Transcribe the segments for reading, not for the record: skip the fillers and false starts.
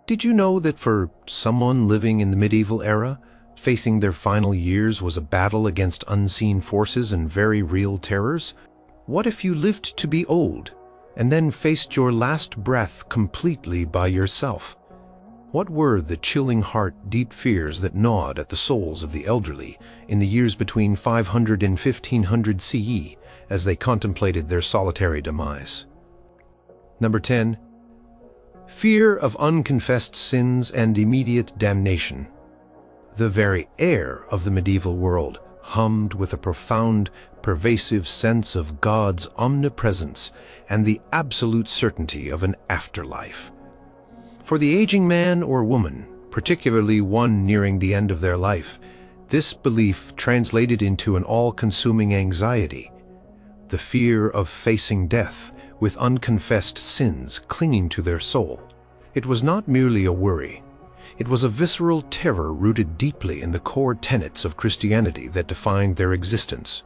Did you know that for someone living in the medieval era, facing their final years was a battle against unseen forces and very real terrors? What if you lived to be old, and then faced your last breath completely by yourself? What were the chilling heart deep fears that gnawed at the souls of the elderly in the years between 500 and 1500 CE as they contemplated their solitary demise? Number 10. Fear of unconfessed sins and immediate damnation. The very air of the medieval world hummed with a profound, pervasive sense of God's omnipresence and the absolute certainty of an afterlife. For the aging man or woman, particularly one nearing the end of their life, this belief translated into an all-consuming anxiety, the fear of facing death with unconfessed sins clinging to their soul. It was not merely a worry. It was a visceral terror rooted deeply in the core tenets of Christianity that defined their existence.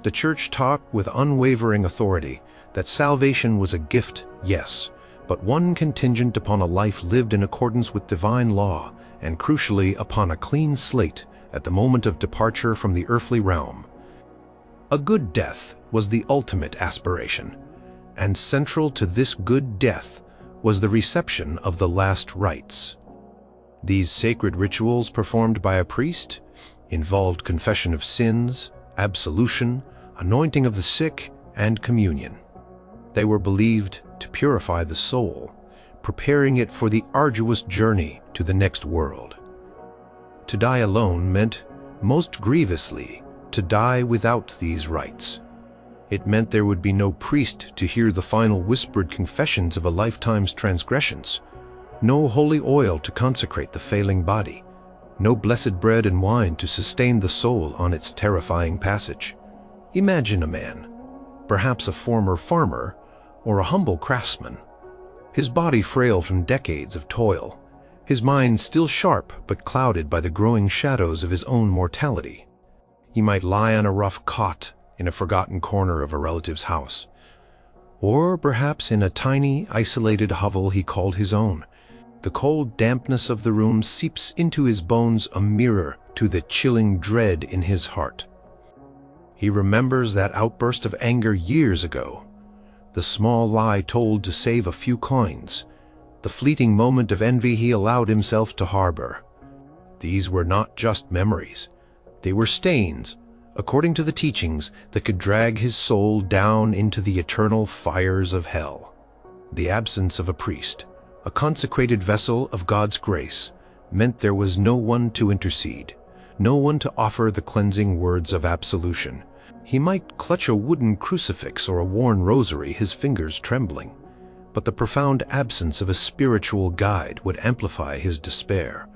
The Church taught with unwavering authority that salvation was a gift, yes, but one contingent upon a life lived in accordance with divine law and, crucially, upon a clean slate at the moment of departure from the earthly realm. A good death was the ultimate aspiration, and central to this good death was the reception of the last rites. These sacred rituals performed by a priest involved confession of sins, absolution, anointing of the sick, and communion. They were believed to purify the soul, preparing it for the arduous journey to the next world. To die alone meant, most grievously, to die without these rites. It meant there would be no priest to hear the final whispered confessions of a lifetime's transgressions, no holy oil to consecrate the failing body, no blessed bread and wine to sustain the soul on its terrifying passage. Imagine a man, perhaps a former farmer or a humble craftsman, his body frail from decades of toil, his mind still sharp but clouded by the growing shadows of his own mortality. He might lie on a rough cot in a forgotten corner of a relative's house, or perhaps in a tiny, isolated hovel he called his own. The cold dampness of the room seeps into his bones, a mirror to the chilling dread in his heart. He remembers that outburst of anger years ago, the small lie told to save a few coins, the fleeting moment of envy he allowed himself to harbor. These were not just memories. They were stains, according to the teachings, that could drag his soul down into the eternal fires of hell. The absence of a priest, a consecrated vessel of God's grace, meant there was no one to intercede, no one to offer the cleansing words of absolution. He might clutch a wooden crucifix or a worn rosary, his fingers trembling, but the profound absence of a spiritual guide would amplify his despair.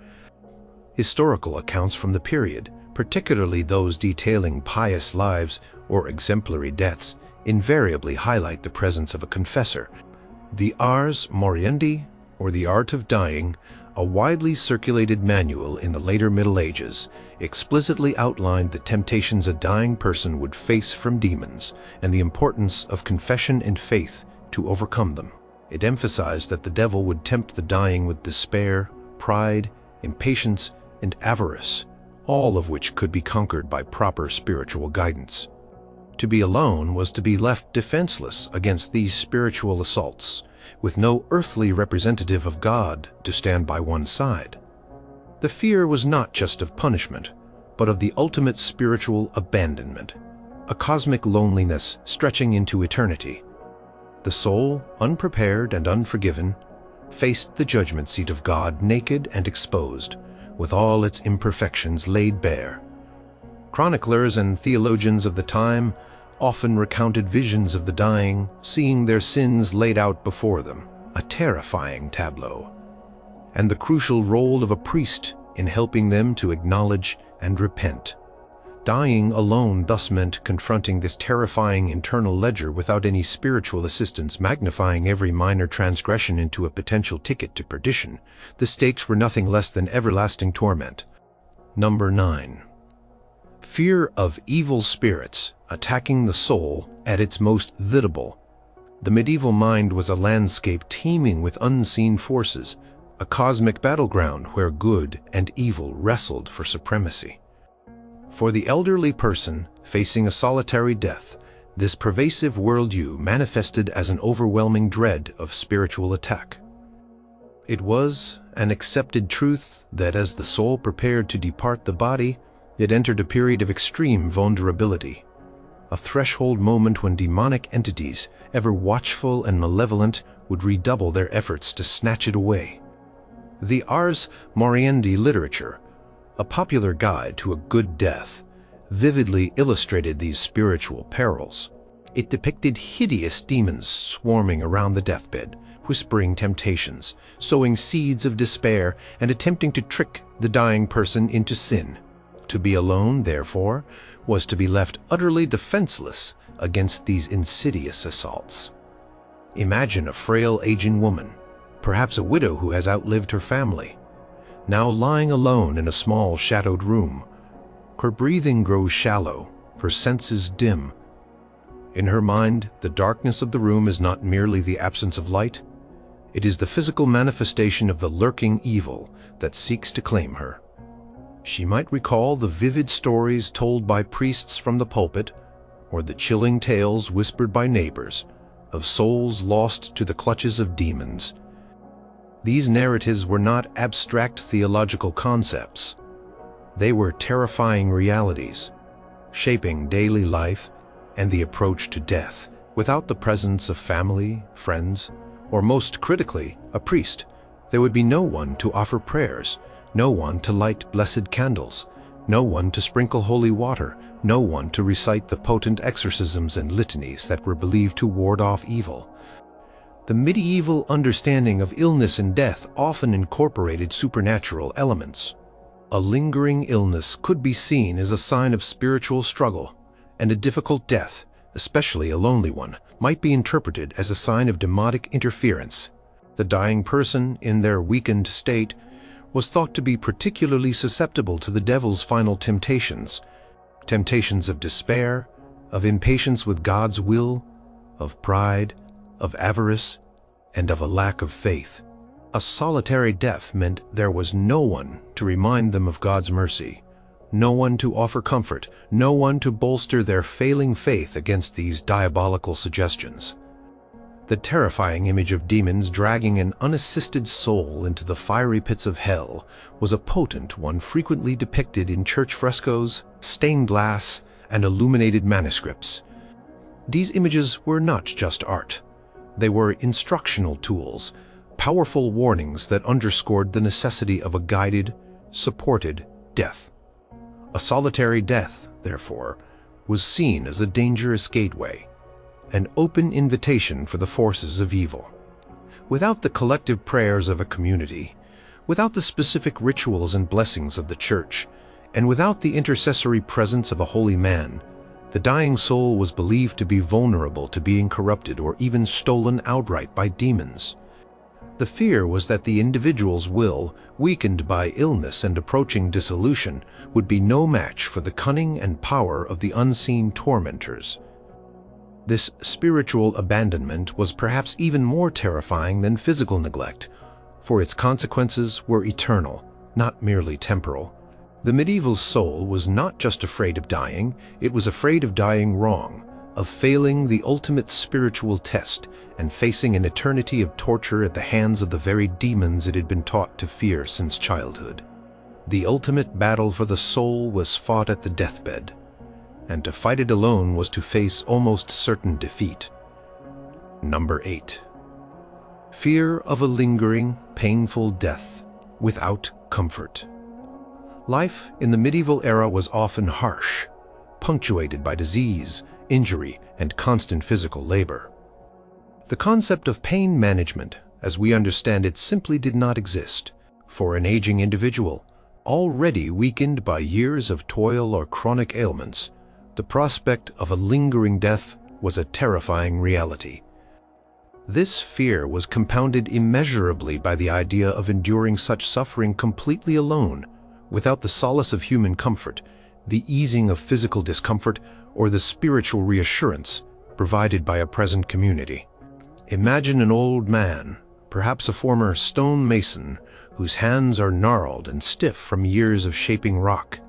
Historical accounts from the period, particularly those detailing pious lives or exemplary deaths, invariably highlight the presence of a confessor. The Ars Moriendi, or the Art of Dying, a widely circulated manual in the later Middle Ages, explicitly outlined the temptations a dying person would face from demons and the importance of confession and faith to overcome them. It emphasized that the devil would tempt the dying with despair, pride, impatience, and avarice, all of which could be conquered by proper spiritual guidance. To be alone was to be left defenseless against these spiritual assaults, with no earthly representative of God to stand by one's side. The fear was not just of punishment, but of the ultimate spiritual abandonment, a cosmic loneliness stretching into eternity. The soul, unprepared and unforgiven, faced the judgment seat of God naked and exposed, with all its imperfections laid bare. Chroniclers and theologians of the time often recounted visions of the dying, seeing their sins laid out before them, a terrifying tableau, and the crucial role of a priest in helping them to acknowledge and repent. Dying alone thus meant confronting this terrifying internal ledger without any spiritual assistance, magnifying every minor transgression into a potential ticket to perdition. The stakes were nothing less than everlasting torment. Number 9. Fear of evil spirits attacking the soul at its most vulnerable. The medieval mind was a landscape teeming with unseen forces, a cosmic battleground where good and evil wrestled for supremacy. For the elderly person facing a solitary death, this pervasive worldview manifested as an overwhelming dread of spiritual attack. It was an accepted truth that as the soul prepared to depart the body, it entered a period of extreme vulnerability, a threshold moment when demonic entities, ever watchful and malevolent, would redouble their efforts to snatch it away. The Ars Moriendi literature, a popular guide to a good death, vividly illustrated these spiritual perils. It depicted hideous demons swarming around the deathbed, whispering temptations, sowing seeds of despair, and attempting to trick the dying person into sin. To be alone, therefore, was to be left utterly defenseless against these insidious assaults. Imagine a frail aging woman, perhaps a widow who has outlived her family, now lying alone in a small shadowed room. Her breathing grows shallow, her senses dim. In her mind, the darkness of the room is not merely the absence of light, it is the physical manifestation of the lurking evil that seeks to claim her. She might recall the vivid stories told by priests from the pulpit, or the chilling tales whispered by neighbors, of souls lost to the clutches of demons. These narratives were not abstract theological concepts. They were terrifying realities, shaping daily life and the approach to death. Without the presence of family, friends, or most critically, a priest, there would be no one to offer prayers, no one to light blessed candles, no one to sprinkle holy water, no one to recite the potent exorcisms and litanies that were believed to ward off evil. The medieval understanding of illness and death often incorporated supernatural elements. A lingering illness could be seen as a sign of spiritual struggle, and a difficult death, especially a lonely one, might be interpreted as a sign of demonic interference. The dying person, in their weakened state, was thought to be particularly susceptible to the devil's final temptations of despair, of impatience with God's will, of pride, of avarice, and of a lack of faith. A solitary death meant there was no one to remind them of God's mercy, no one to offer comfort, no one to bolster their failing faith against these diabolical suggestions. The terrifying image of demons dragging an unassisted soul into the fiery pits of hell was a potent one frequently depicted in church frescoes, stained glass, and illuminated manuscripts. These images were not just art. They were instructional tools, powerful warnings that underscored the necessity of a guided, supported death. A solitary death, therefore, was seen as a dangerous gateway, an open invitation for the forces of evil. Without the collective prayers of a community, without the specific rituals and blessings of the church, and without the intercessory presence of a holy man, the dying soul was believed to be vulnerable to being corrupted or even stolen outright by demons. The fear was that the individual's will, weakened by illness and approaching dissolution, would be no match for the cunning and power of the unseen tormentors. This spiritual abandonment was perhaps even more terrifying than physical neglect, for its consequences were eternal, not merely temporal. The medieval soul was not just afraid of dying, it was afraid of dying wrong, of failing the ultimate spiritual test and facing an eternity of torture at the hands of the very demons it had been taught to fear since childhood. The ultimate battle for the soul was fought at the deathbed, and to fight it alone was to face almost certain defeat. Number 8. Fear of a lingering, painful death without comfort. Life in the medieval era was often harsh, punctuated by disease, injury, and constant physical labor. The concept of pain management, as we understand it, simply did not exist. For an aging individual, already weakened by years of toil or chronic ailments, the prospect of a lingering death was a terrifying reality. This fear was compounded immeasurably by the idea of enduring such suffering completely alone, without the solace of human comfort, the easing of physical discomfort, or the spiritual reassurance provided by a present community. Imagine an old man, perhaps a former stone mason whose hands are gnarled and stiff from years of shaping rock.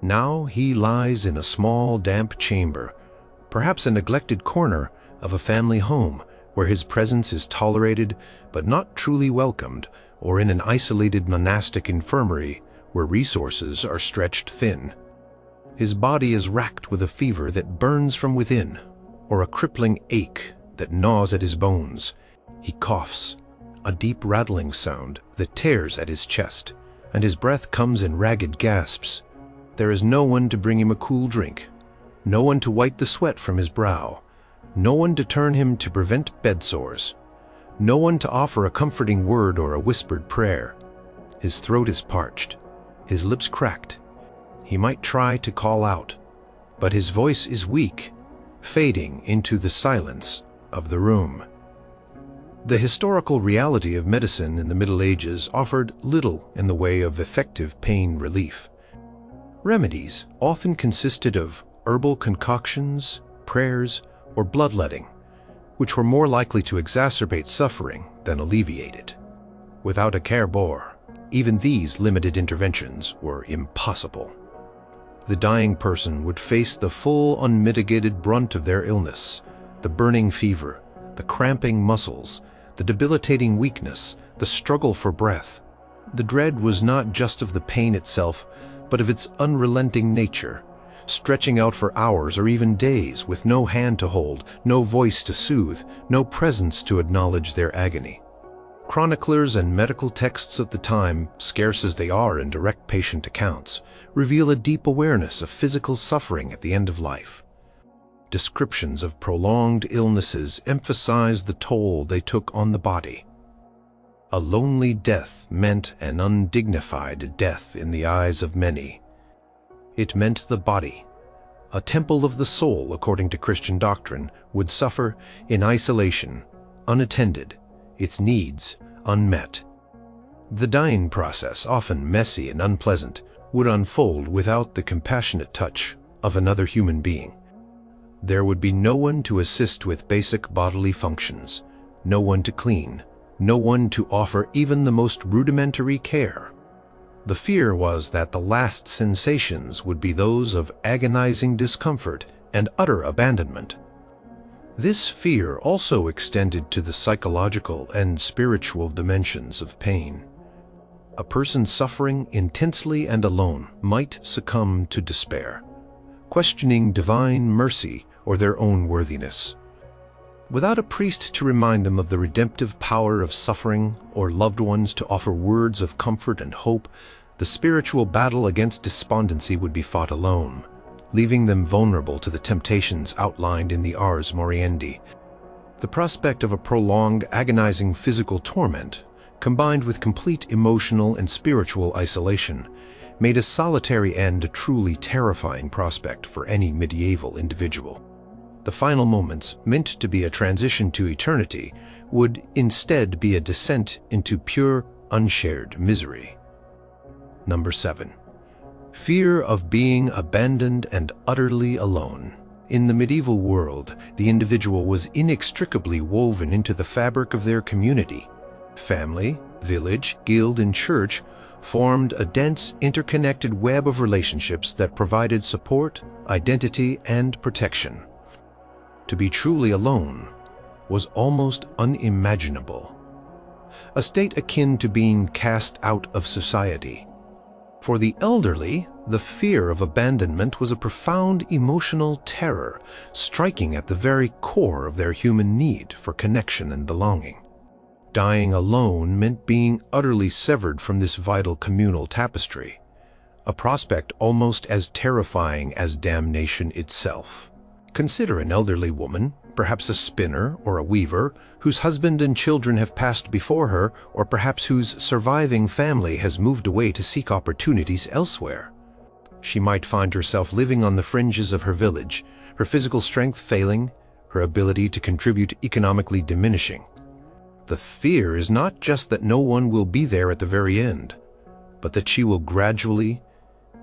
Now he lies in a small, damp chamber, perhaps a neglected corner of a family home where his presence is tolerated but not truly welcomed, or in an isolated monastic infirmary where resources are stretched thin. His body is racked with a fever that burns from within, or a crippling ache that gnaws at his bones. He coughs, a deep rattling sound that tears at his chest, and his breath comes in ragged gasps. There is no one to bring him a cool drink, no one to wipe the sweat from his brow, no one to turn him to prevent bed sores, no one to offer a comforting word or a whispered prayer. His throat is parched, his lips cracked. He might try to call out, but his voice is weak, fading into the silence of the room. The historical reality of medicine in the Middle Ages offered little in the way of effective pain relief. Remedies often consisted of herbal concoctions, prayers, or bloodletting, which were more likely to exacerbate suffering than alleviate it. Without a care bore, even these limited interventions were impossible. The dying person would face the full, unmitigated brunt of their illness, the burning fever, the cramping muscles, the debilitating weakness, the struggle for breath. The dread was not just of the pain itself, but of its unrelenting nature, stretching out for hours or even days with no hand to hold, no voice to soothe, no presence to acknowledge their agony. Chroniclers and medical texts of the time, scarce as they are in direct patient accounts, reveal a deep awareness of physical suffering at the end of life. Descriptions of prolonged illnesses emphasize the toll they took on the body. A lonely death meant an undignified death in the eyes of many. It meant the body, a temple of the soul according to Christian doctrine, would suffer in isolation, unattended, its needs unmet. The dying process, often messy and unpleasant, would unfold without the compassionate touch of another human being. There would be no one to assist with basic bodily functions, no one to clean, no one to offer even the most rudimentary care. The fear was that the last sensations would be those of agonizing discomfort and utter abandonment. This fear also extended to the psychological and spiritual dimensions of pain. A person suffering intensely and alone might succumb to despair, questioning divine mercy or their own worthiness. Without a priest to remind them of the redemptive power of suffering or loved ones to offer words of comfort and hope, the spiritual battle against despondency would be fought alone, leaving them vulnerable to the temptations outlined in the Ars Moriendi. The prospect of a prolonged, agonizing physical torment, combined with complete emotional and spiritual isolation, made a solitary end a truly terrifying prospect for any medieval individual. The final moments, meant to be a transition to eternity, would instead be a descent into pure, unshared misery. Number 7. Fear of being abandoned and utterly alone. In the medieval world, the individual was inextricably woven into the fabric of their community. Family, village, guild, and church formed a dense, interconnected web of relationships that provided support, identity, and protection. To be truly alone was almost unimaginable, a state akin to being cast out of society. For the elderly, the fear of abandonment was a profound emotional terror, striking at the very core of their human need for connection and belonging. Dying alone meant being utterly severed from this vital communal tapestry, a prospect almost as terrifying as damnation itself. Consider an elderly woman, perhaps a spinner or a weaver, whose husband and children have passed before her, or perhaps whose surviving family has moved away to seek opportunities elsewhere. She might find herself living on the fringes of her village, her physical strength failing, her ability to contribute economically diminishing. The fear is not just that no one will be there at the very end, but that she will gradually,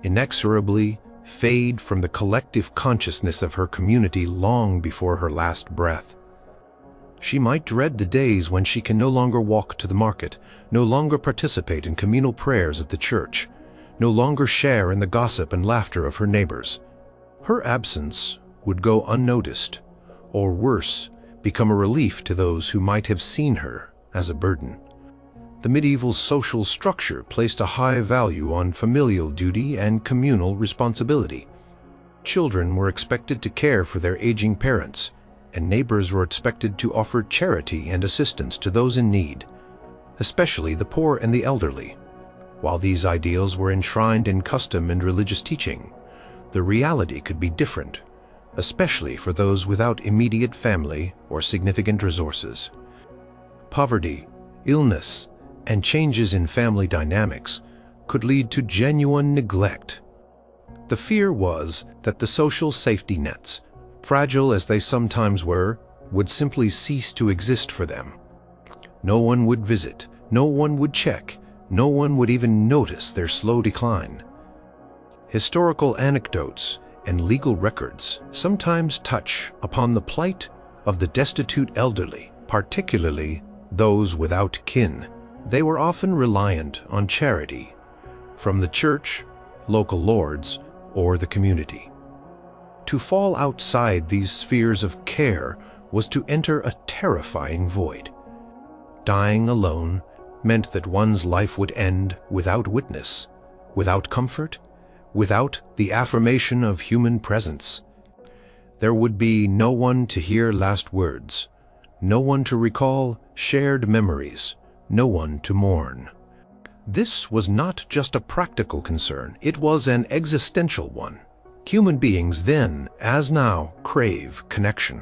inexorably fade from the collective consciousness of her community long before her last breath. She might dread the days when she can no longer walk to the market, no longer participate in communal prayers at the church, no longer share in the gossip and laughter of her neighbors. Her absence would go unnoticed, or worse, become a relief to those who might have seen her as a burden. The medieval social structure placed a high value on familial duty and communal responsibility. Children were expected to care for their aging parents, and neighbors were expected to offer charity and assistance to those in need, especially the poor and the elderly. While these ideals were enshrined in custom and religious teaching, the reality could be different, especially for those without immediate family or significant resources. Poverty, illness, and changes in family dynamics could lead to genuine neglect. The fear was that the social safety nets, fragile as they sometimes were, would simply cease to exist for them. No one would visit, no one would check, no one would even notice their slow decline. Historical anecdotes and legal records sometimes touch upon the plight of the destitute elderly, particularly those without kin. They were often reliant on charity from the church, local lords, or the community. To fall outside these spheres of care was to enter a terrifying void. Dying alone meant that one's life would end without witness, without comfort, without the affirmation of human presence. There would be no one to hear last words, no one to recall shared memories, no one to mourn. This was not just a practical concern, it was an existential one. Human beings then, as now, crave connection.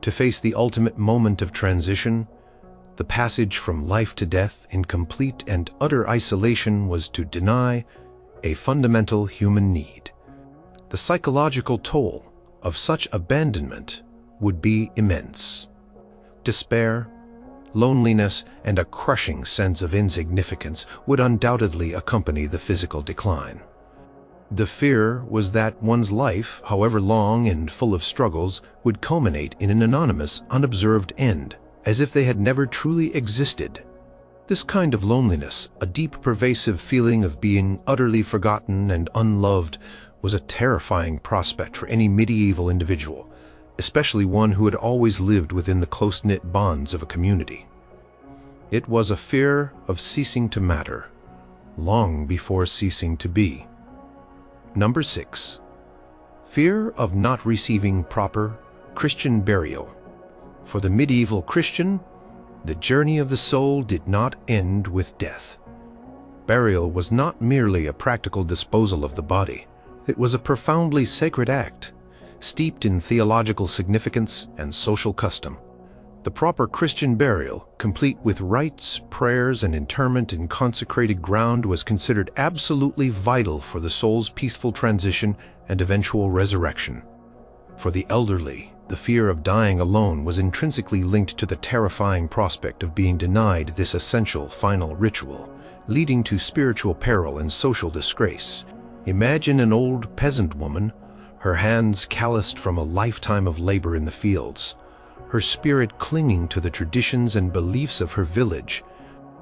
To face the ultimate moment of transition, the passage from life to death in complete and utter isolation was to deny a fundamental human need. The psychological toll of such abandonment would be immense. Despair, loneliness, and a crushing sense of insignificance would undoubtedly accompany the physical decline. The fear was that one's life, however long and full of struggles, would culminate in an anonymous, unobserved end, as if they had never truly existed. This kind of loneliness, a deep, pervasive feeling of being utterly forgotten and unloved, was a terrifying prospect for any medieval individual, especially one who had always lived within the close-knit bonds of a community. It was a fear of ceasing to matter, long before ceasing to be. Number 6. Fear of not receiving proper Christian burial. For the medieval Christian, the journey of the soul did not end with death. Burial was not merely a practical disposal of the body. It was a profoundly sacred act, steeped in theological significance and social custom. The proper Christian burial, complete with rites, prayers, and interment in consecrated ground, was considered absolutely vital for the soul's peaceful transition and eventual resurrection. For the elderly, the fear of dying alone was intrinsically linked to the terrifying prospect of being denied this essential final ritual, leading to spiritual peril and social disgrace. Imagine an old peasant woman, her hands calloused from a lifetime of labor in the fields, her spirit clinging to the traditions and beliefs of her village.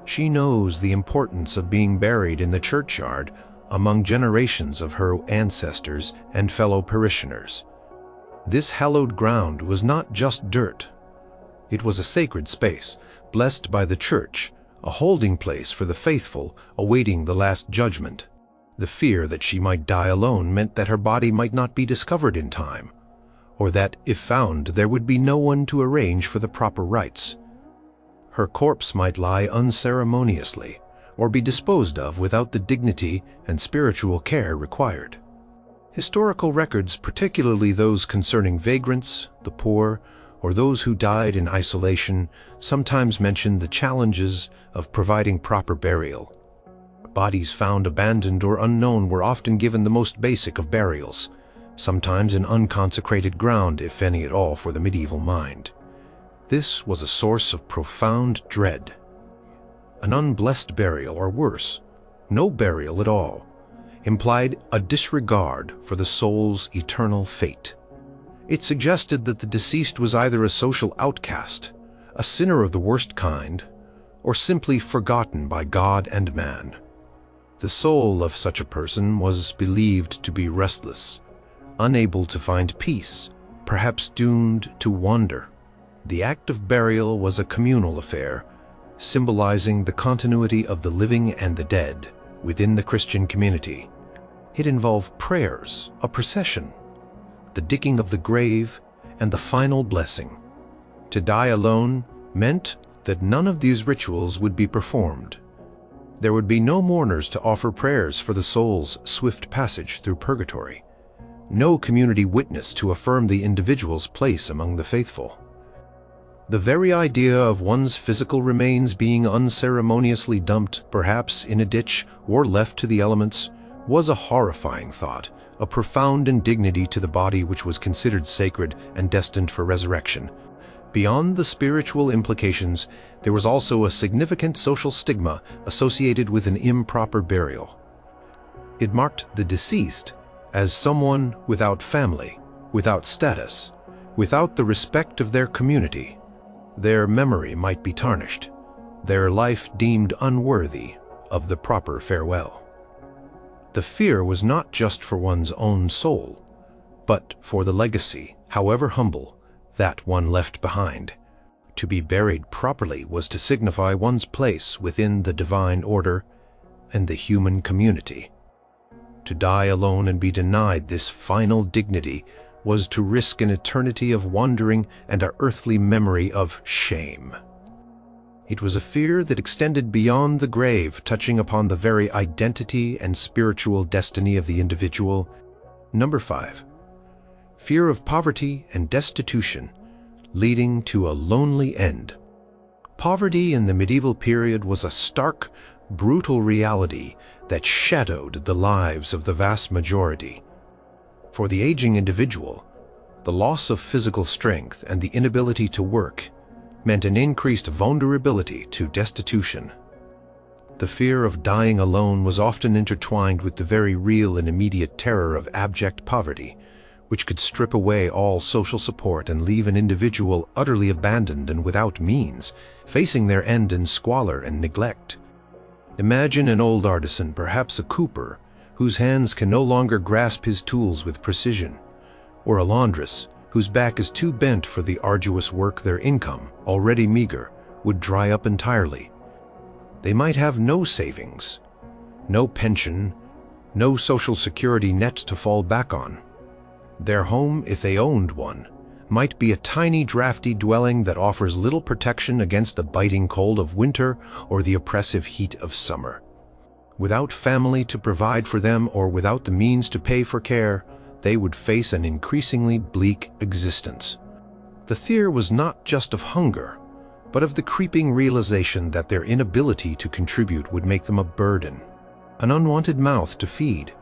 She knows the importance of being buried in the churchyard among generations of her ancestors and fellow parishioners. This hallowed ground was not just dirt. It was a sacred space, blessed by the church, a holding place for the faithful awaiting the last judgment. The fear that she might die alone meant that her body might not be discovered in time, or that, if found, there would be no one to arrange for the proper rites. Her corpse might lie unceremoniously, or be disposed of without the dignity and spiritual care required. Historical records, particularly those concerning vagrants, the poor, or those who died in isolation, sometimes mention the challenges of providing proper burial. Bodies found abandoned or unknown were often given the most basic of burials, sometimes in unconsecrated ground, if any at all, for the medieval mind. This was a source of profound dread. An unblessed burial, or worse, no burial at all, implied a disregard for the soul's eternal fate. It suggested that the deceased was either a social outcast, a sinner of the worst kind, or simply forgotten by God and man. The soul of such a person was believed to be restless, unable to find peace, perhaps doomed to wander. The act of burial was a communal affair, symbolizing the continuity of the living and the dead within the Christian community. It involved prayers, a procession, the digging of the grave, and the final blessing. To die alone meant that none of these rituals would be performed. There would be no mourners to offer prayers for the soul's swift passage through purgatory, no community witness to affirm the individual's place among the faithful. The very idea of one's physical remains being unceremoniously dumped, perhaps in a ditch or left to the elements, was a horrifying thought, a profound indignity to the body which was considered sacred and destined for resurrection. Beyond the spiritual implications, there was also a significant social stigma associated with an improper burial. It marked the deceased as someone without family, without status, without the respect of their community. Their memory might be tarnished, their life deemed unworthy of the proper farewell. The fear was not just for one's own soul, but for the legacy, however humble, that one left behind. To be buried properly was to signify one's place within the divine order and the human community. To die alone and be denied this final dignity was to risk an eternity of wandering and an earthly memory of shame. It was a fear that extended beyond the grave, touching upon the very identity and spiritual destiny of the individual. Number 5. Fear of poverty and destitution, leading to a lonely end. Poverty in the medieval period was a stark, brutal reality that shadowed the lives of the vast majority. For the aging individual, the loss of physical strength and the inability to work meant an increased vulnerability to destitution. The fear of dying alone was often intertwined with the very real and immediate terror of abject poverty, which could strip away all social support and leave an individual utterly abandoned and without means, facing their end in squalor and neglect. Imagine an old artisan, perhaps a cooper, whose hands can no longer grasp his tools with precision, or a laundress whose back is too bent for the arduous work. Their income, already meager, would dry up entirely. They might have no savings, no pension, no social security net to fall back on. Their home, if they owned one, might be a tiny drafty dwelling that offers little protection against the biting cold of winter or the oppressive heat of summer. Without family to provide for them or without the means to pay for care, they would face an increasingly bleak existence. The fear was not just of hunger, but of the creeping realization that their inability to contribute would make them a burden, an unwanted mouth to feed.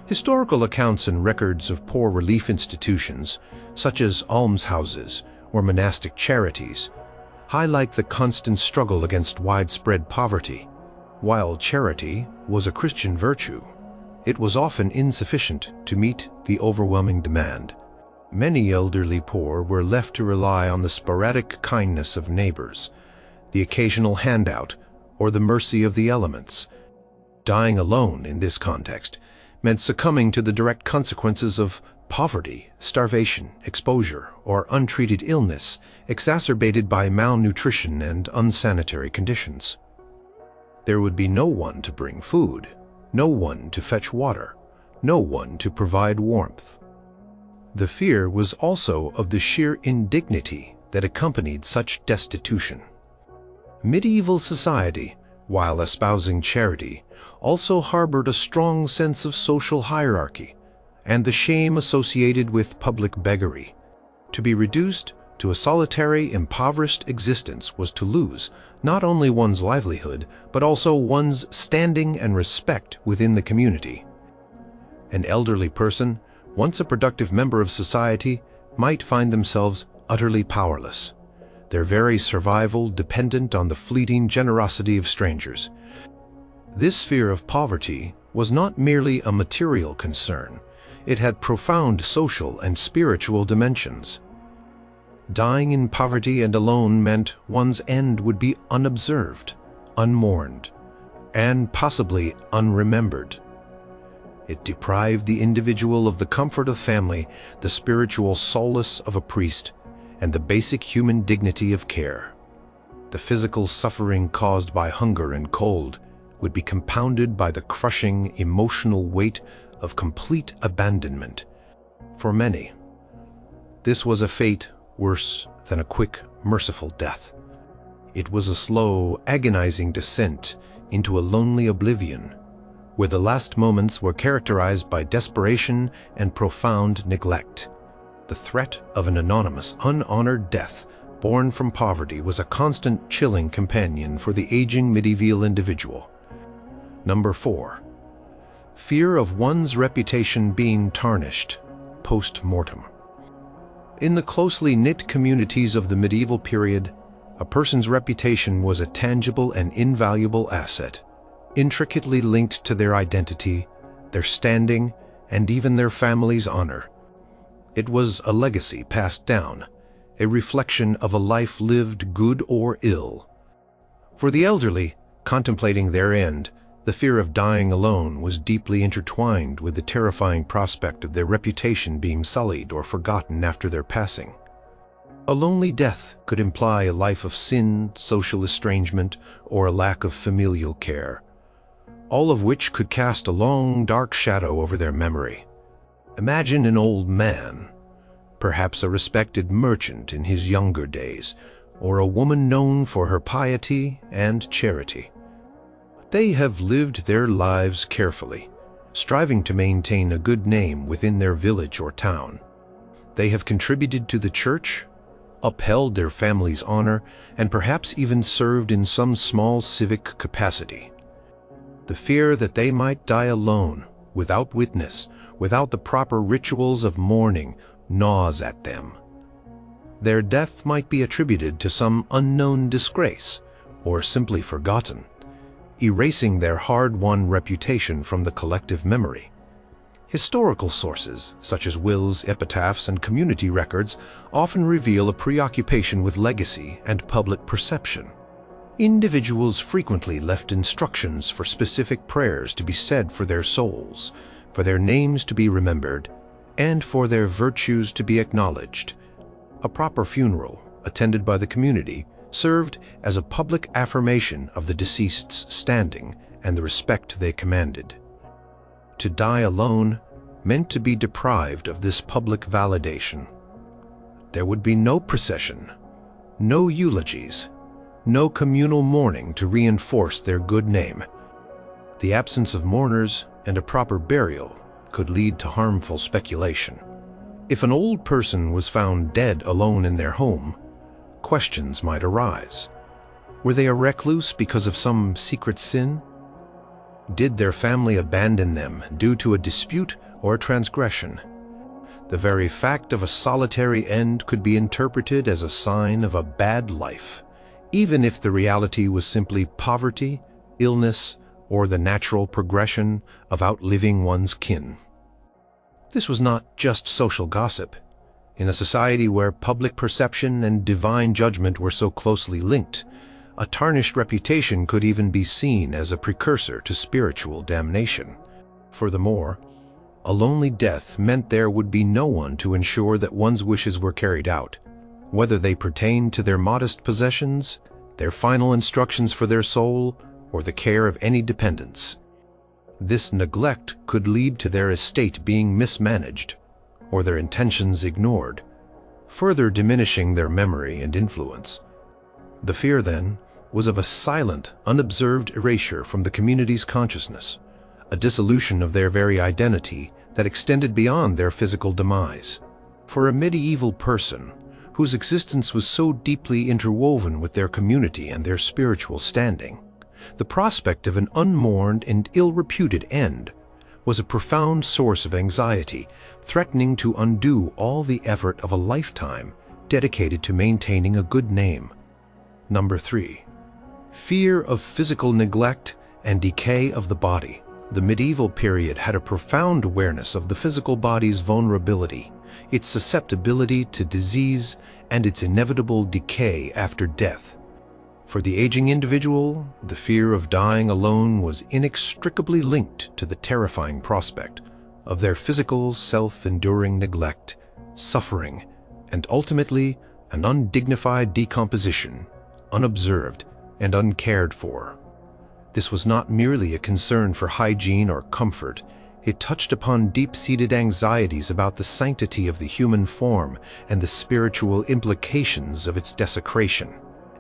Historical accounts and records of poor relief institutions, such as almshouses or monastic charities, highlight the constant struggle against widespread poverty. While charity was a Christian virtue, it was often insufficient to meet the overwhelming demand. Many elderly poor were left to rely on the sporadic kindness of neighbors, the occasional handout, or the mercy of the elements. Dying alone in this context meant succumbing to the direct consequences of poverty, starvation, exposure, or untreated illness exacerbated by malnutrition and unsanitary conditions. There would be no one to bring food, no one to fetch water, no one to provide warmth. The fear was also of the sheer indignity that accompanied such destitution. Medieval society, while espousing charity, also harbored a strong sense of social hierarchy and the shame associated with public beggary. To be reduced to a solitary, impoverished existence was to lose not only one's livelihood, but also one's standing and respect within the community. An elderly person, once a productive member of society, might find themselves utterly powerless, their very survival dependent on the fleeting generosity of strangers. This fear of poverty was not merely a material concern, it had profound social and spiritual dimensions. Dying in poverty and alone meant one's end would be unobserved, unmourned, and possibly unremembered. It deprived the individual of the comfort of family, the spiritual solace of a priest, and the basic human dignity of care. The physical suffering caused by hunger and cold would be compounded by the crushing emotional weight of complete abandonment. For many, this was a fate worse than a quick, merciful death. It was a slow, agonizing descent into a lonely oblivion, where the last moments were characterized by desperation and profound neglect. The threat of an anonymous, unhonored death born from poverty was a constant, chilling companion for the aging medieval individual. Number 4. Fear of one's reputation being tarnished post-mortem. In the closely knit communities of the medieval period, a person's reputation was a tangible and invaluable asset, intricately linked to their identity, their standing, and even their family's honor. It was a legacy passed down, a reflection of a life lived good or ill. For the elderly, contemplating their end, the fear of dying alone was deeply intertwined with the terrifying prospect of their reputation being sullied or forgotten after their passing. A lonely death could imply a life of sin, social estrangement, or a lack of familial care, all of which could cast a long, dark shadow over their memory. Imagine an old man, perhaps a respected merchant in his younger days, or a woman known for her piety and charity. They have lived their lives carefully, striving to maintain a good name within their village or town. They have contributed to the church, upheld their family's honor, and perhaps even served in some small civic capacity. The fear that they might die alone, without witness, without the proper rituals of mourning, gnaws at them. Their death might be attributed to some unknown disgrace, or simply forgotten, erasing their hard-won reputation from the collective memory. Historical sources, such as wills, epitaphs, and community records, often reveal a preoccupation with legacy and public perception. Individuals frequently left instructions for specific prayers to be said for their souls, for their names to be remembered, and for their virtues to be acknowledged. A proper funeral, attended by the community, served as a public affirmation of the deceased's standing and the respect they commanded. To die alone meant to be deprived of this public validation. There would be no procession, no eulogies, no communal mourning to reinforce their good name. The absence of mourners and a proper burial could lead to harmful speculation. If an old person was found dead alone in their home, questions might arise. Were they a recluse because of some secret sin? Did their family abandon them due to a dispute or a transgression? The very fact of a solitary end could be interpreted as a sign of a bad life, even if the reality was simply poverty, illness, or the natural progression of outliving one's kin. This was not just social gossip. In a society where public perception and divine judgment were so closely linked, a tarnished reputation could even be seen as a precursor to spiritual damnation. Furthermore, a lonely death meant there would be no one to ensure that one's wishes were carried out, whether they pertained to their modest possessions, their final instructions for their soul, or the care of any dependents. This neglect could lead to their estate being mismanaged, or their intentions ignored, further diminishing their memory and influence. The fear, then, was of a silent, unobserved erasure from the community's consciousness, a dissolution of their very identity that extended beyond their physical demise. For a medieval person, whose existence was so deeply interwoven with their community and their spiritual standing, the prospect of an unmourned and ill-reputed end was a profound source of anxiety, threatening to undo all the effort of a lifetime dedicated to maintaining a good name. Number 3. Fear of physical neglect and decay of the body. The medieval period had a profound awareness of the physical body's vulnerability, its susceptibility to disease, and its inevitable decay after death. For the aging individual, the fear of dying alone was inextricably linked to the terrifying prospect of their physical, self-enduring neglect, suffering, and ultimately an undignified decomposition, unobserved and uncared for. This was not merely a concern for hygiene or comfort. It touched upon deep-seated anxieties about the sanctity of the human form and the spiritual implications of its desecration.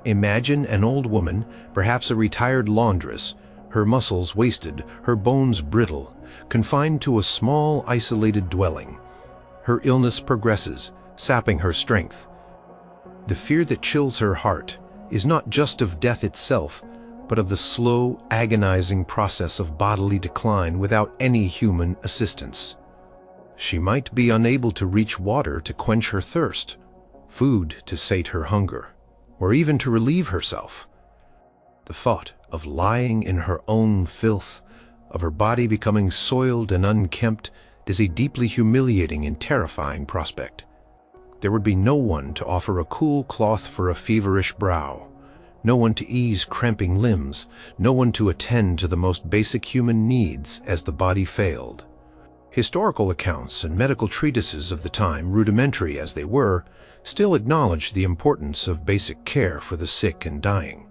Imagine an old woman, perhaps a retired laundress, her muscles wasted, her bones brittle, confined to a small, isolated dwelling. Her illness progresses, sapping her strength. The fear that chills her heart is not just of death itself, but of the slow, agonizing process of bodily decline without any human assistance. She might be unable to reach water to quench her thirst, food to sate her hunger, or even to relieve herself. The thought of lying in her own filth, of her body becoming soiled and unkempt, is a deeply humiliating and terrifying prospect. There would be no one to offer a cool cloth for a feverish brow, no one to ease cramping limbs, no one to attend to the most basic human needs as the body failed. Historical accounts and medical treatises of the time, rudimentary as they were, still acknowledged the importance of basic care for the sick and dying.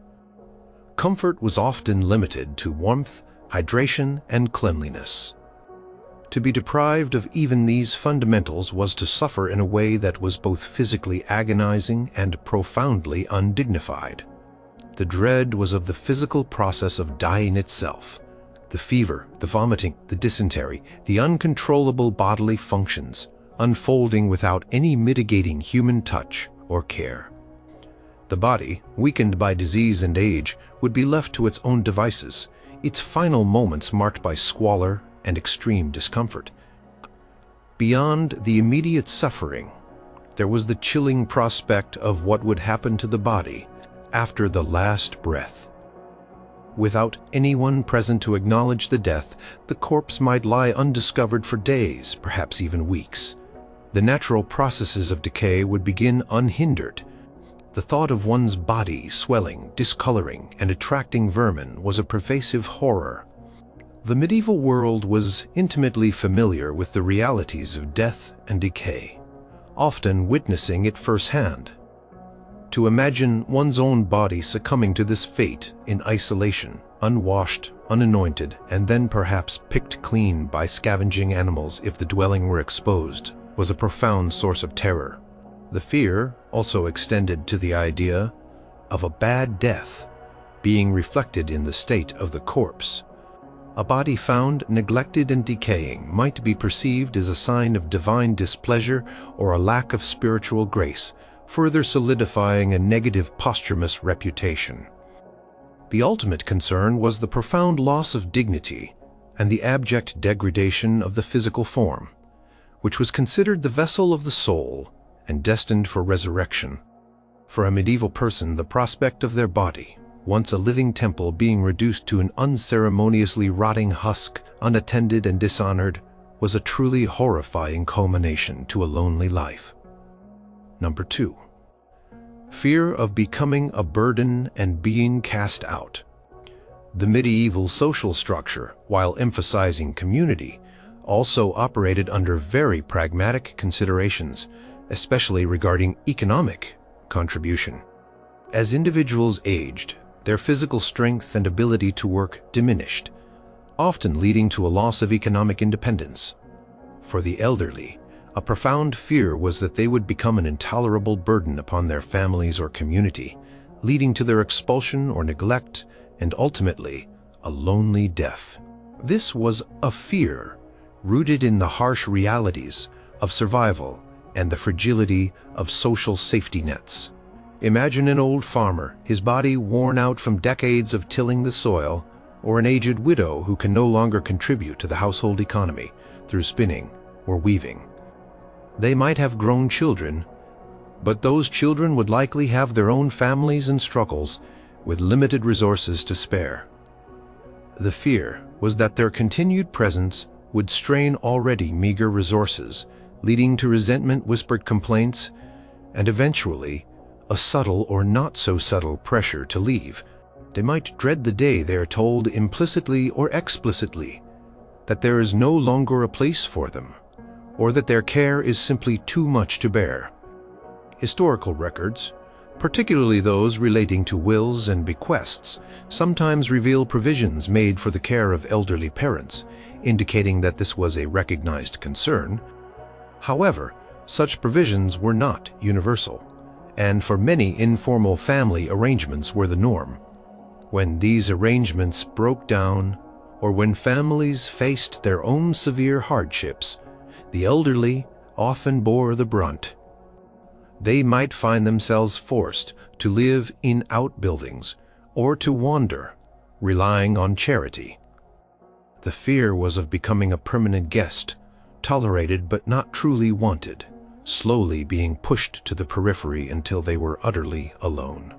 Comfort was often limited to warmth, hydration, and cleanliness. To be deprived of even these fundamentals was to suffer in a way that was both physically agonizing and profoundly undignified. The dread was of the physical process of dying itself. The fever, the vomiting, the dysentery, the uncontrollable bodily functions, unfolding without any mitigating human touch or care. The body, weakened by disease and age, would be left to its own devices, its final moments marked by squalor and extreme discomfort. Beyond the immediate suffering, there was the chilling prospect of what would happen to the body after the last breath. Without anyone present to acknowledge the death, the corpse might lie undiscovered for days, perhaps even weeks. The natural processes of decay would begin unhindered. The thought of one's body swelling, discoloring, and attracting vermin was a pervasive horror. The medieval world was intimately familiar with the realities of death and decay, often witnessing it firsthand. To imagine one's own body succumbing to this fate in isolation, unwashed, unanointed, and then perhaps picked clean by scavenging animals if the dwelling were exposed, was a profound source of terror. The fear also extended to the idea of a bad death being reflected in the state of the corpse. A body found neglected and decaying might be perceived as a sign of divine displeasure or a lack of spiritual grace, further solidifying a negative posthumous reputation. The ultimate concern was the profound loss of dignity and the abject degradation of the physical form, which was considered the vessel of the soul and destined for resurrection. For a medieval person, the prospect of their body, once a living temple, being reduced to an unceremoniously rotting husk, unattended and dishonored, was a truly horrifying culmination to a lonely life. Number 2. Fear of becoming a burden and being cast out. The medieval social structure, while emphasizing community, also operated under very pragmatic considerations, especially regarding economic contribution. As individuals aged, their physical strength and ability to work diminished, often leading to a loss of economic independence. For the elderly, a profound fear was that they would become an intolerable burden upon their families or community, leading to their expulsion or neglect, and ultimately, a lonely death. This was a fear rooted in the harsh realities of survival and the fragility of social safety nets. Imagine an old farmer, his body worn out from decades of tilling the soil, or an aged widow who can no longer contribute to the household economy through spinning or weaving. They might have grown children, but those children would likely have their own families and struggles with limited resources to spare. The fear was that their continued presence would strain already meager resources, leading to resentment, whispered complaints, and eventually, a subtle or not so subtle pressure to leave. They might dread the day they are told implicitly or explicitly that there is no longer a place for them, or that their care is simply too much to bear. Historical records, particularly those relating to wills and bequests, sometimes reveal provisions made for the care of elderly parents, indicating that this was a recognized concern. However, such provisions were not universal, and for many informal family arrangements were the norm. When these arrangements broke down, or when families faced their own severe hardships, the elderly often bore the brunt. They might find themselves forced to live in outbuildings or to wander, relying on charity. The fear was of becoming a permanent guest, tolerated but not truly wanted, slowly being pushed to the periphery until they were utterly alone.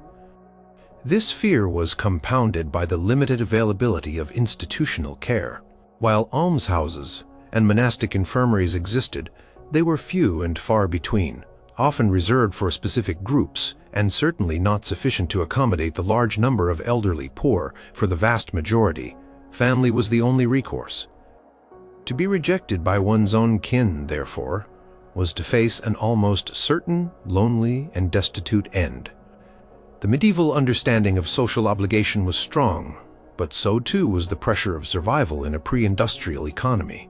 This fear was compounded by the limited availability of institutional care. While almshouses and monastic infirmaries existed, they were few and far between, often reserved for specific groups, and certainly not sufficient to accommodate the large number of elderly poor. For the vast majority, family was the only recourse. To be rejected by one's own kin, therefore, was to face an almost certain, lonely, and destitute end. The medieval understanding of social obligation was strong, but so too was the pressure of survival in a pre-industrial economy.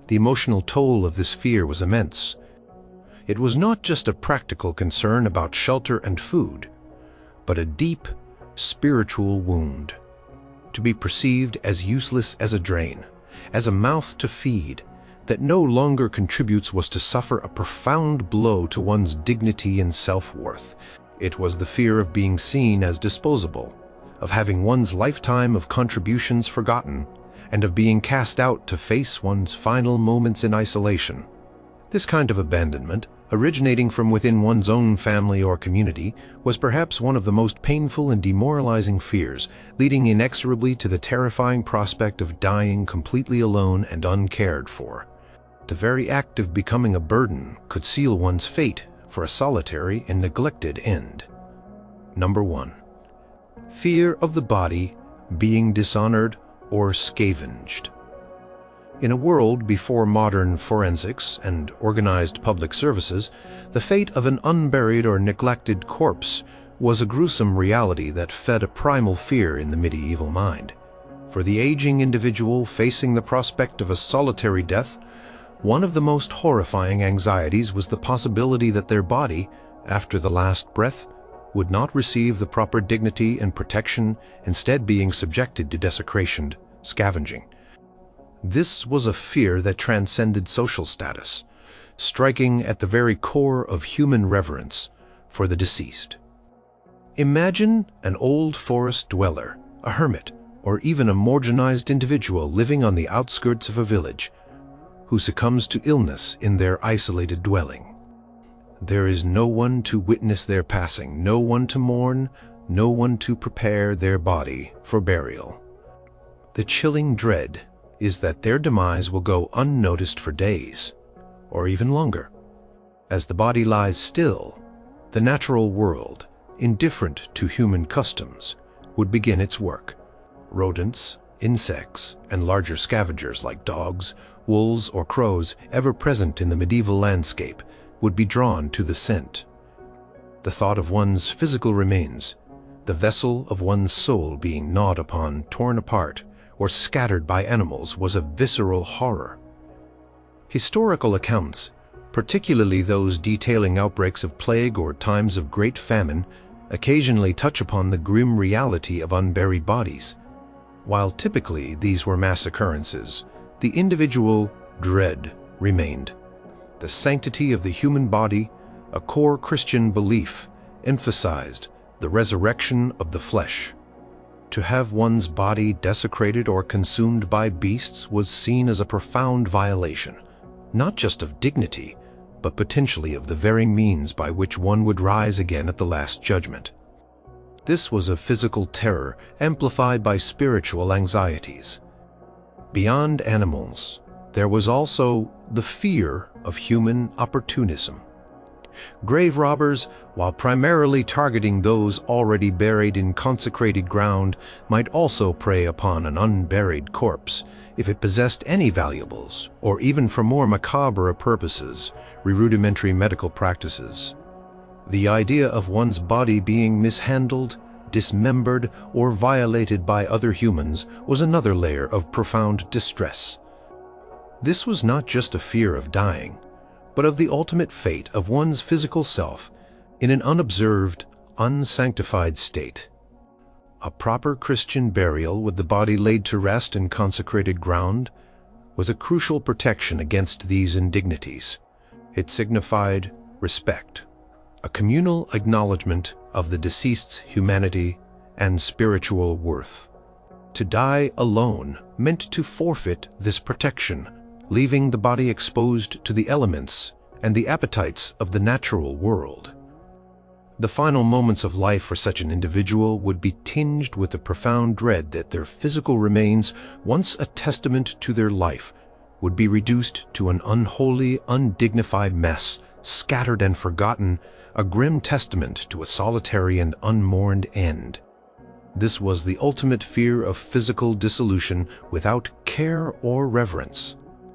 The emotional toll of this fear was immense. It was not just a practical concern about shelter and food, but a deep, spiritual wound. To be perceived as useless as a drain, as a mouth to feed, that no longer contributes was to suffer a profound blow to one's dignity and self-worth. It was the fear of being seen as disposable, of having one's lifetime of contributions forgotten, and of being cast out to face one's final moments in isolation. This kind of abandonment, originating from within one's own family or community, was perhaps one of the most painful and demoralizing fears, leading inexorably to the terrifying prospect of dying completely alone and uncared for. The very act of becoming a burden could seal one's fate for a solitary and neglected end. Number 1. Fear of the body being dishonored or scavenged. In a world before modern forensics and organized public services, the fate of an unburied or neglected corpse was a gruesome reality that fed a primal fear in the medieval mind. For the aging individual facing the prospect of a solitary death, one of the most horrifying anxieties was the possibility that their body, after the last breath, would not receive the proper dignity and protection, instead being subjected to desecration, scavenging. This was a fear that transcended social status, striking at the very core of human reverence for the deceased. Imagine an old forest dweller, a hermit, or even a marginalized individual living on the outskirts of a village, who succumbs to illness in their isolated dwelling. There is no one to witness their passing, no one to mourn, no one to prepare their body for burial. The chilling dread is that their demise will go unnoticed for days, or even longer. As the body lies still, the natural world, indifferent to human customs, would begin its work. Rodents, insects, and larger scavengers like dogs, wolves, or crows, ever present in the medieval landscape, would be drawn to the scent. The thought of one's physical remains, the vessel of one's soul being gnawed upon, torn apart, or scattered by animals, was a visceral horror. Historical accounts, particularly those detailing outbreaks of plague or times of great famine, occasionally touch upon the grim reality of unburied bodies. While typically these were mass occurrences, the individual dread remained. The sanctity of the human body, a core Christian belief, emphasized the resurrection of the flesh. To have one's body desecrated or consumed by beasts was seen as a profound violation, not just of dignity, but potentially of the very means by which one would rise again at the Last Judgment. This was a physical terror amplified by spiritual anxieties. Beyond animals, there was also the fear of human opportunism. Grave robbers, while primarily targeting those already buried in consecrated ground, might also prey upon an unburied corpse if it possessed any valuables, or even for more macabre purposes, rudimentary medical practices. The idea of one's body being mishandled, dismembered, or violated by other humans was another layer of profound distress. This was not just a fear of dying, but of the ultimate fate of one's physical self in an unobserved, unsanctified state. A proper Christian burial with the body laid to rest in consecrated ground was a crucial protection against these indignities. It signified respect, a communal acknowledgement of the deceased's humanity and spiritual worth. To die alone meant to forfeit this protection, leaving the body exposed to the elements and the appetites of the natural world. The final moments of life for such an individual would be tinged with the profound dread that their physical remains, once a testament to their life, would be reduced to an unholy, undignified mess, scattered and forgotten, a grim testament to a solitary and unmourned end. This was the ultimate fear of physical dissolution without care or reverence.